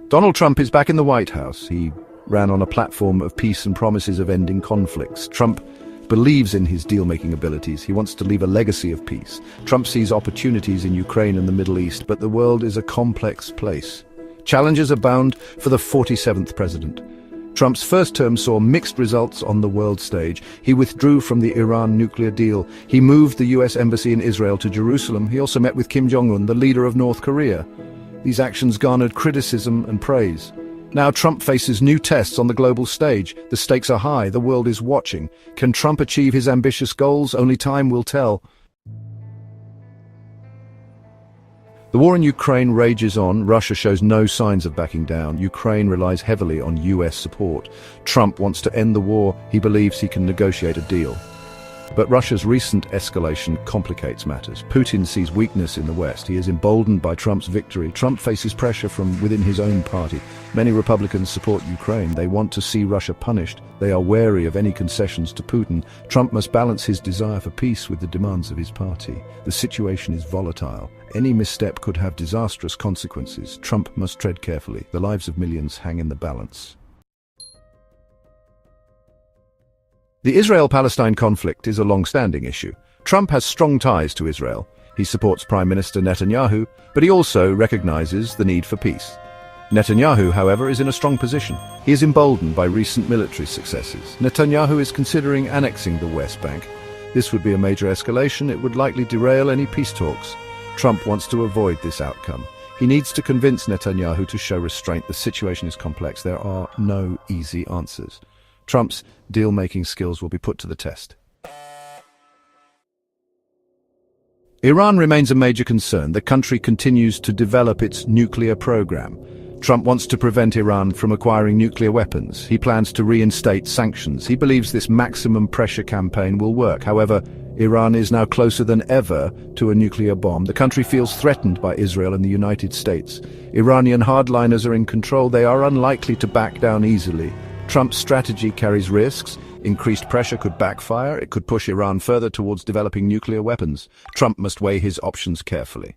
Donald Trump is back in the White House. He ran on a platform of peace and promises of ending conflicts. Trump believes in his deal-making abilities. He wants to leave a legacy of peace. Trump sees opportunities in Ukraine and the Middle East, but the world is a complex place. Challenges abound for the 47th president. Trump's first term saw mixed results on the world stage. He withdrew from the Iran nuclear deal. He moved the US embassy in Israel to Jerusalem. He also met with Kim Jong-un, the leader of North Korea. These actions garnered criticism and praise. Now Trump faces new tests on the global stage. The stakes are high. The world is watching. Can Trump achieve his ambitious goals? Only time will tell. The war in Ukraine rages on. Russia shows no signs of backing down. Ukraine relies heavily on US support. Trump wants to end the war. He believes he can negotiate a deal. But Russia's recent escalation complicates matters. Putin sees weakness in the West. He is emboldened by Trump's victory. Trump faces pressure from within his own party. Many Republicans support Ukraine. They want to see Russia punished. They are wary of any concessions to Putin. Trump must balance his desire for peace with the demands of his party. The situation is volatile. Any misstep could have disastrous consequences. Trump must tread carefully. The lives of millions hang in the balance. The Israel-Palestine conflict is a long-standing issue. Trump has strong ties to Israel. He supports Prime Minister Netanyahu, but he also recognizes the need for peace. Netanyahu, however, is in a strong position. He is emboldened by recent military successes. Netanyahu is considering annexing the West Bank. This would be a major escalation. It would likely derail any peace talks. Trump wants to avoid this outcome. He needs to convince Netanyahu to show restraint. The situation is complex. There are no easy answers. Trump's deal-making skills will be put to the test. Iran remains a major concern. The country continues to develop its nuclear program. Trump wants to prevent Iran from acquiring nuclear weapons. He plans to reinstate sanctions. He believes this maximum pressure campaign will work. However, Iran is now closer than ever to a nuclear bomb. The country feels threatened by Israel and the United States. Iranian hardliners are in control. They are unlikely to back down easily. Trump's strategy carries risks. Increased pressure could backfire. It could push Iran further towards developing nuclear weapons. Trump must weigh his options carefully.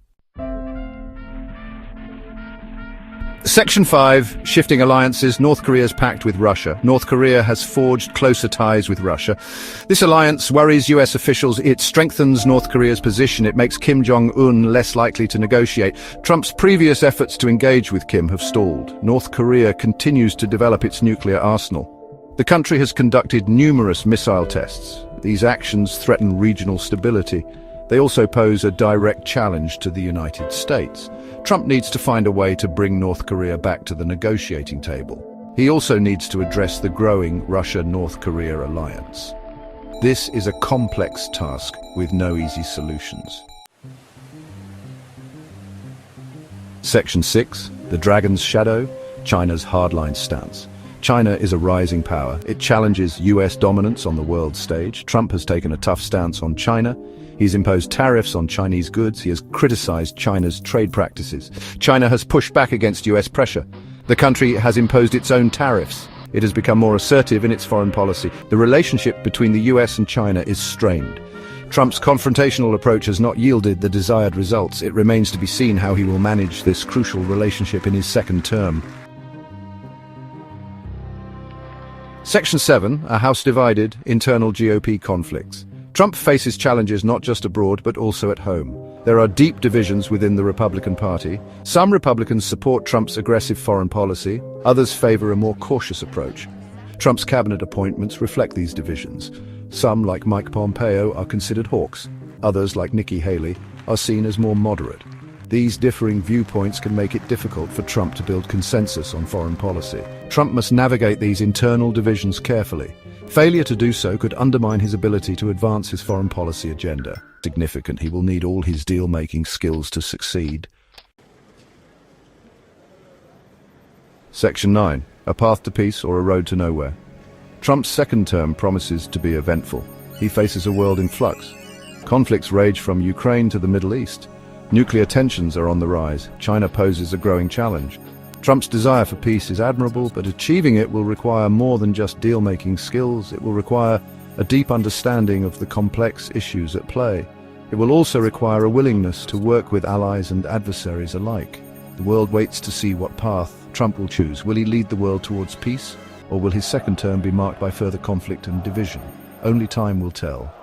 Section 5. Shifting alliances. North Korea's pact with Russia. North Korea has forged closer ties with Russia. This alliance worries US officials. It strengthens North Korea's position. It makes Kim Jong-un less likely to negotiate. Trump's previous efforts to engage with Kim have stalled. North Korea continues to develop its nuclear arsenal. The country has conducted numerous missile tests. These actions threaten regional stability. They also pose a direct challenge to the United States. Trump needs to find a way to bring North Korea back to the negotiating table. He also needs to address the growing Russia-North Korea alliance. This is a complex task with no easy solutions. Section 6. The Dragon's Shadow. China's hardline stance. China is a rising power. It challenges US dominance on the world stage. Trump has taken a tough stance on China. He's imposed tariffs on Chinese goods. He has criticized China's trade practices. China has pushed back against US pressure. The country has imposed its own tariffs. It has become more assertive in its foreign policy. The relationship between the US and China is strained. Trump's confrontational approach has not yielded the desired results. It remains to be seen how he will manage this crucial relationship in his second term. Section 7. A House divided. Internal GOP conflicts. Trump faces challenges not just abroad but also at home. There are deep divisions within the Republican Party. Some Republicans support Trump's aggressive foreign policy. Others favor a more cautious approach. Trump's cabinet appointments reflect these divisions. Some, like Mike Pompeo, are considered hawks. Others, like Nikki Haley, are seen as more moderate. These differing viewpoints can make it difficult for Trump to build consensus on foreign policy. Trump must navigate these internal divisions carefully. Failure to do so could undermine his ability to advance his foreign policy agenda. Significant, he will need all his deal-making skills to succeed. Section 9. A path to peace or a road to nowhere. Trump's second term promises to be eventful. He faces a world in flux. Conflicts rage from Ukraine to the Middle East. Nuclear tensions are on the rise. China poses a growing challenge. Trump's desire for peace is admirable, but achieving it will require more than just deal-making skills. It will require a deep understanding of the complex issues at play. It will also require a willingness to work with allies and adversaries alike. The world waits to see what path Trump will choose? Will he lead the world towards peace? Or will his second term be marked by further conflict and division? Only time will tell.